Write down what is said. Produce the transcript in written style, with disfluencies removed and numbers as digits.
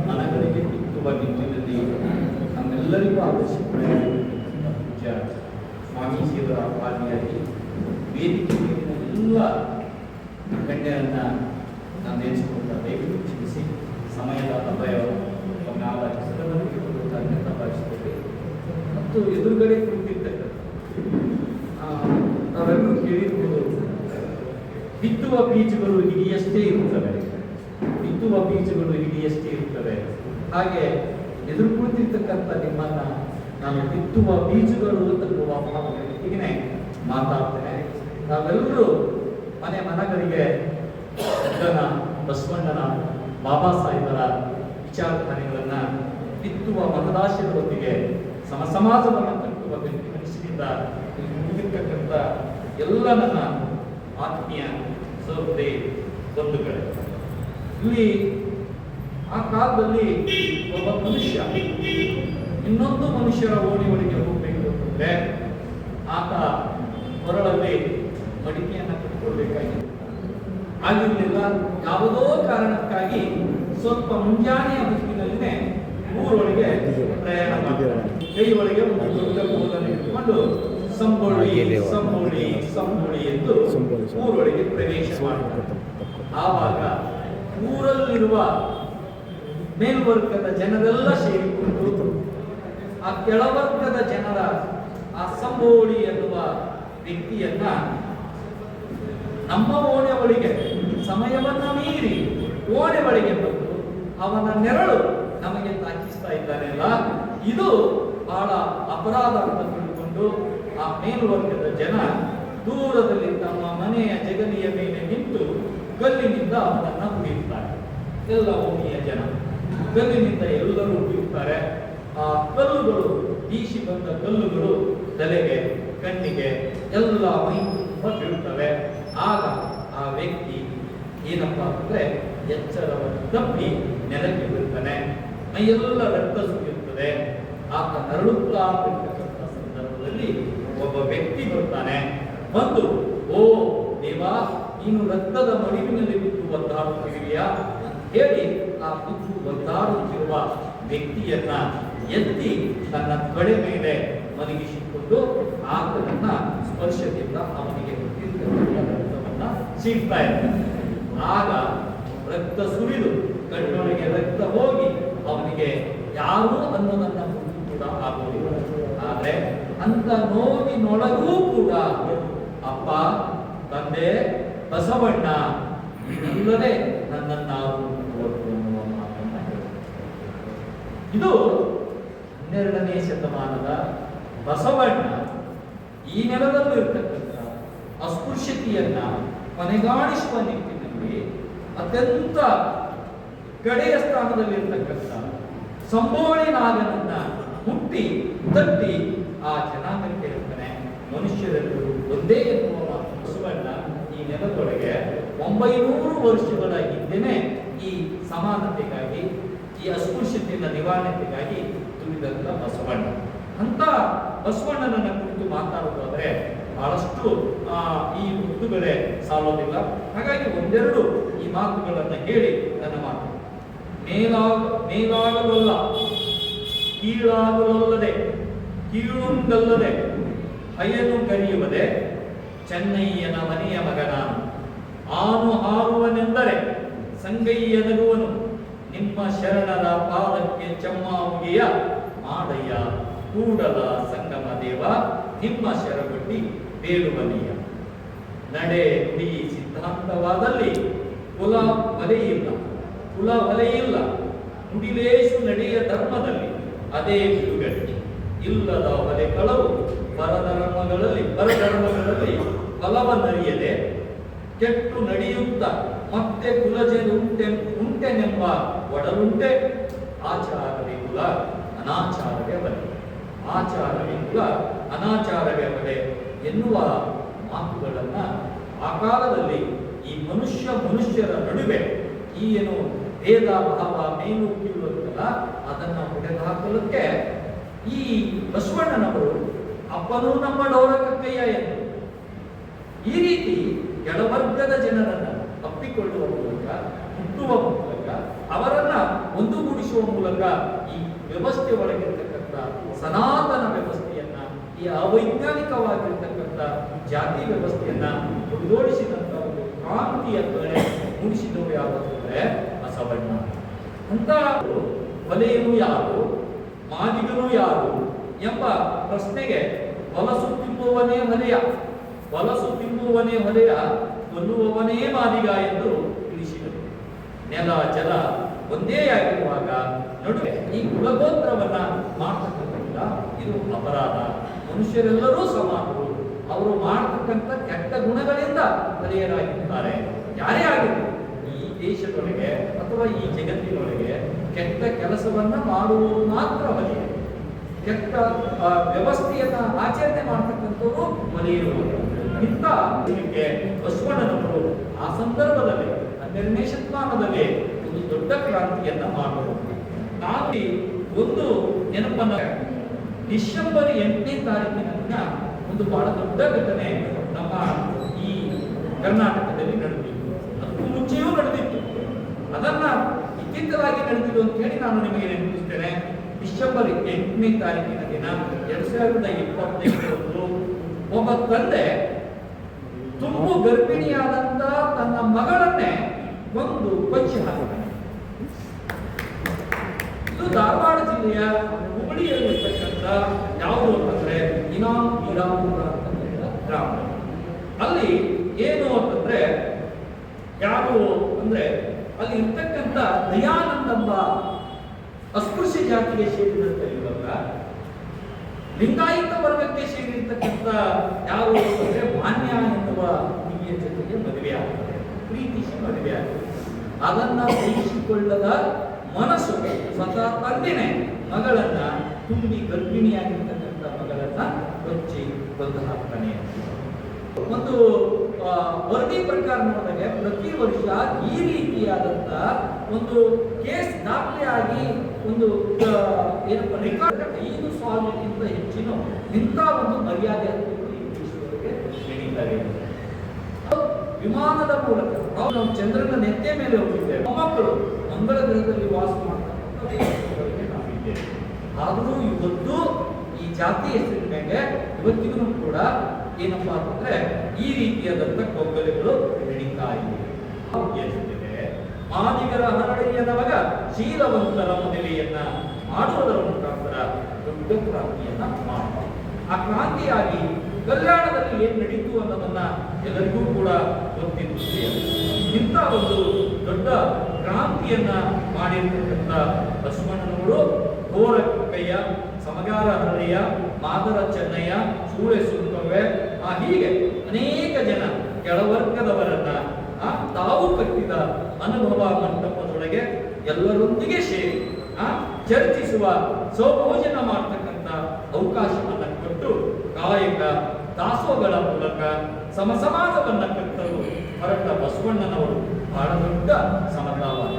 ಮನಗಳಿಗೆ ಬಿತ್ತುವ ನಿಟ್ಟಿನಲ್ಲಿ ನಮ್ಮೆಲ್ಲರಿಗೂ ಆದರ್ಶ ಪೂಜ್ಯ ಸ್ವಾಮೀಜಿಯವರ ಪಾಲಿಯಾಗಿ ವೇದಿಕೆ ಮೇಲಿನ ಎಲ್ಲ ಗಣ್ಯರನ್ನು ನಾನು ನೆನೆಸಿಕೊಂಡ ದಯವಿಟ್ಟು ಕ್ಷಮಿಸಿ ಸಮಯದ ಅಭಯ ಭಾವಿಸಿದ್ದೇವೆ. ಮತ್ತು ಎದುರುಗಡೆ ಕುಳಿತಿರ್ತಕ್ಕಂಥ ನಾವೆಲ್ಲರೂ ಕೇಳಿರ್ಬೋದು, ಬಿತ್ತುವ ಬೀಜಗಳು ಹಿಡಿಯಷ್ಟೇ ಇರುತ್ತವೆ, ಬಿತ್ತುವ ಬೀಜಗಳು ಹಿಡಿಯಷ್ಟೇ ಇರುತ್ತವೆ. ಹಾಗೆ ಎದುರು ಕುಳಿತಿರ್ತಕ್ಕಂಥ ನಿಮ್ಮನ್ನ ನಾನು ಬಿತ್ತುವ ಬೀಜಗಳು ತರುವ ಭಾವನೆಗೆ ಮಾತಾಡ್ತೇನೆ. ನಾವೆಲ್ಲರೂ ಮನಗಳಿಗೆ ಬುದ್ಧನ, ಬಸವಣ್ಣನ, ಬಾಬಾ ಸಾಹೇಬರ ವಿಚಾರಧಾರೆಗಳನ್ನು ಬಿತ್ತುವ ಮತದಾಶಗಳೊಂದಿಗೆ ಸಮಾಜವನ್ನು ಕಟ್ಟುವ ಮನುಷ್ಯನಿಂದ ಮುಗಿರ್ತಕ್ಕಂಥ ಎಲ್ಲ ನನ್ನ ಆತ್ಮೀಯ ಸಹೋದರಿ ಬಂಧುಗಳೇ, ಇಲ್ಲಿ ಆ ಕಾಲದಲ್ಲಿ ಒಬ್ಬ ಮನುಷ್ಯ ಇನ್ನೊಂದು ಮನುಷ್ಯರ ಓಣಿ ಒಳಗೆ ಹೋಗಬೇಕು ಅಂತಂದ್ರೆ ಆತ ಹೊರಳಲ್ಲಿ ಮಡಿಕೆಯನ್ನು ಕಟ್ಟಿಕೊಳ್ಬೇಕಾಗಿತ್ತು. ಆಗಿರಲಿಲ್ಲ. ಯಾವುದೋ ಕಾರಣಕ್ಕಾಗಿ ಸ್ವಲ್ಪ ಮುಂಜಾನೆಯ ಹೊತ್ತಿನಲ್ಲಿನೇ ಊರೊಳಗೆ ಪ್ರಯಾಣ ಮಾಡ್ತಾರೆ. ಕೈ ಒಳಗೆ ಒಂದು ದೊಡ್ಡ ಬೋಲನ್ನು ಇಟ್ಕೊಂಡು ಸಂಬೋಳಿ ಸಂಬೋಳಿ ಸಂಬೋಳಿ ಎಂದು ಊರೊಳಗೆ ಪ್ರವೇಶ ಮಾಡ್ತಾರೆ. ಆವಾಗ ಊರಲ್ಲಿರುವ ಮೇಲ್ವರ್ಗದ ಜನರೆಲ್ಲ ಸೇರಿಕೊಂಡು ಆ ಕೆಳವರ್ಗದ ಜನರ ಆ ಸಂಬೋಳಿ ಎನ್ನುವ ವ್ಯಕ್ತಿಯನ್ನ ನಮ್ಮ ಓಣೆ ಒಳಗೆ ಸಮಯವನ್ನ ಮೀರಿ ಓಣೆ ಒಳಗೆ ಬಂದು ಅವನ ನೆರಳು ನಮಗೆ ತಾಕಿಸ್ತಾ ಇದ್ದಾನೆಲ್ಲ, ಇದು ಬಹಳ ಅಪರಾಧ ಅಂತ ತಿಳ್ಕೊಂಡು ಆ ಮೇಲ್ವರ್ಗದ ಜನ ದೂರದಲ್ಲಿ ತಮ್ಮ ಮನೆಯ ಜಗಲಿಯ ಮೇಲೆ ನಿಂತು ಕಲ್ಲಿನಿಂದ ಅವನನ್ನ ಹುಡುಕ್ತಾರೆ. ಎಲ್ಲ ಓಣಿಯ ಜನ ಕಲ್ಲಿನಿಂದ ಎಲ್ಲರೂ ಹುಡುಕ್ತಾರೆ. ಆ ಕಲ್ಲುಗಳು, ಬೀಸಿ ಬಂದ ಕಲ್ಲುಗಳು ತಲೆಗೆ, ಕಣ್ಣಿಗೆ ಎಲ್ಲ ಮೈ ತುಂಬ ಬೀಳ್ತವೆ. ಆಗ ಆ ವ್ಯಕ್ತಿ ಏನಪ್ಪ ಅಂದ್ರೆ ಎಚ್ಚರವನ್ನು ತಪ್ಪಿ ನೆಲಕ್ಕೆ ಬೀಳ್ತಾನೆ. ಮೈಯೆಲ್ಲ ರಕ್ತ ಸುರಿಯುತ್ತದೆ. ಆತ ನರಳುತ್ತಾ ಇರ್ತಕ್ಕಂಥ ಸಂದರ್ಭದಲ್ಲಿ ಒಬ್ಬ ವ್ಯಕ್ತಿ ಬರ್ತಾನೆ. ಬಂದು, ಓ ದೇವಾ, ನೀನು ರಕ್ತದ ಮಡಿವಿನಲ್ಲಿ ಬಿದ್ದು ಒದ್ದಾಡುತ್ತಿರುವೆಯಾ ಅಂತ ಹೇಳಿ ಆ ಬಿದ್ದು ಒದ್ದಾಡುತ್ತಿರುವ ವ್ಯಕ್ತಿಯನ್ನ ಎತ್ತಿ ತನ್ನ ತೊಡೆ ಮೇಲೆ ಮಲಗಿಸಿಕೊಂಡು ಆತನನ್ನ ಸ್ಪರ್ಶದಿಂದ ಅವನಿಗೆ ಹುಟ್ಟಿರ್ತಕ್ಕಂಥ ರಕ್ತವನ್ನ ಸೀಳ್ತಾ ಇರ್ತಾನೆ. ಆಗ ರಕ್ತ ಸುರಿದು ಕಣ್ಣೊಳಗೆ ರಕ್ತ ಹೋಗಿ ಅವನಿಗೆ ಯಾರು ಅನ್ನೋದನ್ನ ಕೂಡ ಆಗೋದಿಲ್ಲ. ಆದ್ರೆ ಅಂತ ನೋವಿನೊಳಗೂ ಕೂಡ ಅಪ್ಪ, ತಂದೆ, ಬಸವಣ್ಣ ಇಲ್ಲದೆ ನನ್ನನ್ನಾರು ಅನ್ನುವ ಮಾತನ್ನ ಹೇಳ್ತಾರೆ. ಇದು 12ನೇ ಶತಮಾನದ ಬಸವಣ್ಣ ಈ ನೆಲದಲ್ಲೂ ಇರ್ತಕ್ಕಂಥ ಅಸ್ಪೃಶ್ಯತೆಯನ್ನ ಕೊನೆಗಾಣಿಸುವ ನಿಟ್ಟಿನಲ್ಲಿ ಅತ್ಯಂತ ಕಡೆಯ ಸ್ಥಾನದಲ್ಲಿರ್ತಕ್ಕಂಥ ಸಂಬೋಳಿ ನಾಗನನ್ನ ಮುಟ್ಟಿ ತಟ್ಟಿ ಆ ಜನಾಂಗಕ್ಕೆ ಹೇಳ್ತಾನೆ, ಮನುಷ್ಯರೆಲ್ಲರೂ ಒಂದೇ ಎನ್ನುವ ಮಾತು ಬಸವಣ್ಣ ಈ ನೆಲದೊಳಗೆ 900 ವರ್ಷಗಳ ಹಿಂದೆನೆ ಈ ಸಮಾನತೆಗಾಗಿ, ಈ ಅಸ್ಪೃಶ್ಯತೆಯ ನಿವಾರಣೆಗಾಗಿ ದುಡಿದಂತ ಬಸವಣ್ಣ. ಅಂತ ಬಸವಣ್ಣನನ್ನ ಕುರಿತು ಮಾತಾಡೋದಾದ್ರೆ ಬಹಳಷ್ಟು ಈ ಮುತ್ತುಗಳೇ ಸಾಲೋದಿಲ್ಲ. ಹಾಗಾಗಿ ಒಂದೆರಡು ಈ ಮಾತುಗಳನ್ನ ಹೇಳಿ ನನ್ನ ಮಾತು. ಮೇಲಾಗಲಲ್ಲ, ಕೀಳಾಗಲಲ್ಲದೆ, ಕೀಳುಂಗಲ್ಲದೆ, ಹಯ್ಯನು ಕರೆಯುವುದೇ ಚೆನ್ನಯ್ಯನ ಮನೆಯ ಮಗನ. ಆನು ಹಾರುವನೆಂದರೆ ಸಂಗಯ್ಯ ನಗುವನು, ನಿಮ್ಮ ಶರಣರ ಪಾದಕ್ಕೆ ಚಮ್ಮಾವುಗೆಯ ಮಾಡಯ್ಯ. ಕೂಡಲ ಸಂಗಮ ದೇವ, ನಿಮ್ಮ ಶರಬಟ್ಟಿ ಬೇಡುವನೆಯ. ನಡೆ ನುಡಿ ಸಿದ್ಧಾಂತವಾದಲ್ಲಿ ಕುಲ ಒಲೆಯಿಲ್ಲ, ಕುಲ ಒಲೆಯಿಲ್ಲ. ನುಡಿಲೇಶು ನಡೆಯ ಧರ್ಮದಲ್ಲಿ ಅದೇ ಬಿಡುಗಡೆ. ಇಲ್ಲದ ಒಲೆ ಕಳವು ಪರಧರ್ಮಗಳಲ್ಲಿ ಫಲವನ್ನರಿಯದೆ ಕೆಟ್ಟು ನಡೆಯುತ್ತ ಮತ್ತೆ ಉಂಟೆನೆಂಬ ಒಡಲುಂಟೆ. ಆಚಾರವೇ ಕುಲ, ಅನಾಚಾರವೇ ಬಲೆ. ಆಚಾರವೇ ಕುಲ, ಅನಾಚಾರವೇ ಬಲೆ ಎನ್ನುವ ಮಾತುಗಳನ್ನ ಆ ಕಾಲದಲ್ಲಿ ಈ ಮನುಷ್ಯರ ನಡುವೆ ಈ ಏನು ಭೇದ ಭಾವ ಮೇಲು ಕೀಳುತ್ತಲ್ಲ ಅದನ್ನ ಹೊಡೆದುಹಾಕಲಿಕ್ಕೆ ಈ ಬಸವಣ್ಣನವರು ಅಪ್ಪನೂ ನಮ್ಮ ಡೌರಕಕ್ಕಯ್ಯ ಎಂದು ಈ ರೀತಿ ಕೆಳವರ್ಗದ ಜನರನ್ನ ಅಪ್ಪಿಕೊಳ್ಳುವ ಮೂಲಕ, ಮುಟ್ಟುವ ಮೂಲಕ ಅವರನ್ನ ಒಂದುಗೂಡಿಸುವ ಮೂಲಕ ಈ ವ್ಯವಸ್ಥೆ ಒಳಗಿರ್ತಕ್ಕಂಥ ಸನಾತನ ವ್ಯವಸ್ಥೆಯನ್ನ, ಈ ಅವೈಜ್ಞಾನಿಕವಾಗಿರ್ತಕ್ಕಂಥ ಜಾತಿ ವ್ಯವಸ್ಥೆಯನ್ನ ಒಗ್ಗೂಡಿಸಿದಂಥ ಒಂದು ಕ್ರಾಂತಿಯ ಕಡೆ ಮೂಡಿಸಿದವರು ಯಾರು ಅಂದರೆ ಬಸವಣ್ಣ. ಅಂತ ಹೊಲೆಯನು ಯಾರು, ಮಾದಿಗನು ಯಾರು ಎಂಬ ಪ್ರಶ್ನೆಗೆ ಹೊಲಸು ತಿಂಬುವನೇ ಹೊಲೆಯ, ಹೊಲಸು ತಿಂಬುವನೇ ಹೊಲೆಯ, ಕೊಲ್ಲುವವನೇ ಮಾದಿಗ ಎಂದು ತಿಳಿಸಿದರು. ನೆಲ ಜಲ ಒಂದೇ ಆಗಿರುವಾಗ ನಡುವೆ ಈ ಕುಲಗೋತ್ರವನ್ನ ಮಾಡ್ತಕ್ಕಂಥ ಇದು ಅಪರಾಧ. ಮನುಷ್ಯರೆಲ್ಲರೂ ಸಮಾನರು, ಅವರು ಮಾಡತಕ್ಕಂಥ ಕೆಟ್ಟ ಗುಣಗಳಿಂದ ಬಲಿಯರಾಗಿದ್ದಾರೆ. ಯಾರೇ ಆಗಿರಲಿ ಈ ದೇಶದೊಳಗೆ ಅಥವಾ ಈ ಜಗತ್ತಿನೊಳಗೆ ಕೆಟ್ಟ ಕೆಲಸವನ್ನ ಮಾಡುವುದು ಮಾತ್ರ ಬಲಿಯ, ಕೆಟ್ಟ ವ್ಯವಸ್ಥೆಯನ್ನ ಆಚರಣೆ ಮಾಡತಕ್ಕಂಥವರು ಬಲಿಯಿರುವುದು. ಇಂಥ ಬಸವಣ್ಣನವರು ಆ ಸಂದರ್ಭದಲ್ಲಿ 12ನೇ ಶತಮಾನದಲ್ಲಿ ಒಂದು ದೊಡ್ಡ ಕ್ರಾಂತಿಯನ್ನ ಮಾಡುವುದು. ನಾವು ಒಂದು ನೆನಪನ್ನ ಡಿಸೆಂಬರ್ 8ನೇ ತಾರೀಕಿನ ಒಂದು ಬಹಳ ದೊಡ್ಡ ಘಟನೆ ನಮ್ಮ ಈ ಕರ್ನಾಟಕದಲ್ಲಿ ನಡೆದಿತ್ತು. ಅದಕ್ಕೂ ಮುಂಚೆಯೂ ನಡೆದಿತ್ತು, ಅದನ್ನ ಇತ್ತೀಚೆಗಾಗಿ ನಡೆದಿದ್ದು ಅಂತ ಹೇಳಿ ನಾನು ನಿಮಗೆ ನೆನಪಿಸ್ತೇನೆ. ಡಿಸೆಂಬರ್ 8ನೇ ತಾರೀಕಿನ ದಿನ 2025 ಒಬ್ಬ ತಂದೆ ತುಂಬು ಗರ್ಭಿಣಿಯಾದಂತ ತನ್ನ ಮಗಳನ್ನೇ ಒಂದು ಕೊಚ್ಚಿ ಹಾಕಿದ್ದಾನೆ. ಇದು ಧಾರವಾಡ ಜಿಲ್ಲೆಯ ಹುಬ್ಬಳ್ಳಿಯಲ್ಲಿರ್ತಕ್ಕಂಥ ಯಾವುದು ಅಂತಂದ್ರೆ ಇನಾಮ್ ಹೀರಾಪುರ ಅಂತ ಗ್ರಾಮ. ಅಲ್ಲಿ ಏನು ಅಂತಂದ್ರೆ ಯಾರು ಅಂದ್ರೆ ಅಲ್ಲಿ ಇರ್ತಕ್ಕಂಥ ದಯಾನಂದ ಎಂಬ ಅಸ್ಪೃಶ್ಯ ಜಾತಿಗೆ ಸೇರಿದಂತ ಇವಾಗ ಲಿಂಗಾಯತ ವರ್ಗಕ್ಕೆ ಸೇರಿರ್ತಕ್ಕಂಥ ಯಾರು ಅಂದ್ರೆ ಮಾನ್ಯ ಎನ್ನುವ ಹುಡುಗಿಯ ಜೊತೆಗೆ ಮದುವೆ ಆಗ್ತದೆ, ಪ್ರೀತಿಸಿ ಮದುವೆ ಆಗ್ತದೆ. ಅದನ್ನ ಸಹಿಸಿಕೊಳ್ಳದ ಮನಸ್ಸು ಸ್ವತಃ ತಂದೆನೆ ಮಗಳನ್ನ ತುಂಬಿ ಗರ್ಭಿಣಿಯಾಗಿರ್ತಕ್ಕಂಥ ಮಗಳನ್ನ ಕೊಚ್ಚಿ ಕೊಂದು ಹಾಕ್ತಾನೆ. ಒಂದು ವರದಿ ಪ್ರಕಾರ ನೋಡಿದಾಗ ಪ್ರತಿ ವರ್ಷ ಈ ರೀತಿಯಾದಂತ ಒಂದು ಕೇಸ್ ದಾಖಲೆ ಆಗಿ ಒಂದು ಏನಪ್ಪ ರೆಕಾರ್ಡ್ 5,000ಕ್ಕಿಂತ ಹೆಚ್ಚಿನ ಇಂಥ ಒಂದು ಮರ್ಯಾದೆ ನಡೀತಾರೆ. ವಿಮಾನದ ಮೂಲಕ ನಾವು ಚಂದ್ರನ ನೆತ್ತೆ ಮೇಲೆ ಹೋಗಿದ್ದೇವೆ, ಮೊಮ್ಮಕ್ಕಳು ಮಂಗಳ ಗ್ರಹದಲ್ಲಿ ವಾಸ ಮಾಡ್ತಕ್ಕಂಥ ನಾವಿದ್ದೇವೆ. ಆದರೂ ಇವತ್ತು ಈ ಜಾತಿ ಹೆಸರಿನ ಮೇಲೆ ಇವತ್ತಿಗೂ ಕೂಡ ಏನಪ್ಪಾ ಅಂತಂದ್ರೆ ಈ ರೀತಿಯಾದಂಥ ಕೊಗ್ಗಲೆಗಳು ನಡೀತಾ ಇವೆ. ಮಾದಿಗರ ಹರಳೆಯನವಾಗ ಶೀಲವಂತರ ಮದುವೆಯನ್ನ ಮಾಡುವುದರ ಮುಖಾಂತರ ದೊಡ್ಡ ಕ್ರಾಂತಿಯನ್ನ ಮಾಡ್ತಾರೆ. ಆ ಕ್ರಾಂತಿಯಾಗಿ ಕಲ್ಯಾಣದಲ್ಲಿ ಏನ್ ನಡೀತು ಅನ್ನೋದನ್ನ ಎಲ್ಲರಿಗೂ ಕೂಡ ಗೊತ್ತಿರುತ್ತೆ. ಇಂಥ ಒಂದು ದೊಡ್ಡ ಕ್ರಾಂತಿಯನ್ನ ಮಾಡಿರ್ತಕ್ಕಂಥ ಬಸವಣ್ಣನವರು ಗೋರಕಯ್ಯ, ಸಮಗಾರ ಹರಳಿಯ, ಮಾದರ ಚೆನ್ನಯ್ಯ, ಸೂಳೆ ಸುಂಕವ್ವೆ, ಹೀಗೆ ಅನೇಕ ಜನ ಕೆಳವರ್ಗದವರನ್ನ ತಾವು ಕಟ್ಟಿದ ಅನುಭವ ಮಂಟಪದೊಳಗೆ ಎಲ್ಲರೊಂದಿಗೆ ಸೇರಿ ಚರ್ಚಿಸುವ, ಸೌಭೋಜನ ಮಾಡತಕ್ಕಂಥ ಅವಕಾಶವನ್ನ ಕೊಟ್ಟು ಕಾಯಕ ದಾಸೋಹಗಳ ಮೂಲಕ ಸಮಸಮಾಜವನ್ನ ಕಟ್ಟಲು ಹೊರಟ ಬಸವಣ್ಣನವರು ಬಹಳ ದೊಡ್ಡ ಸಮತಾವಾದ.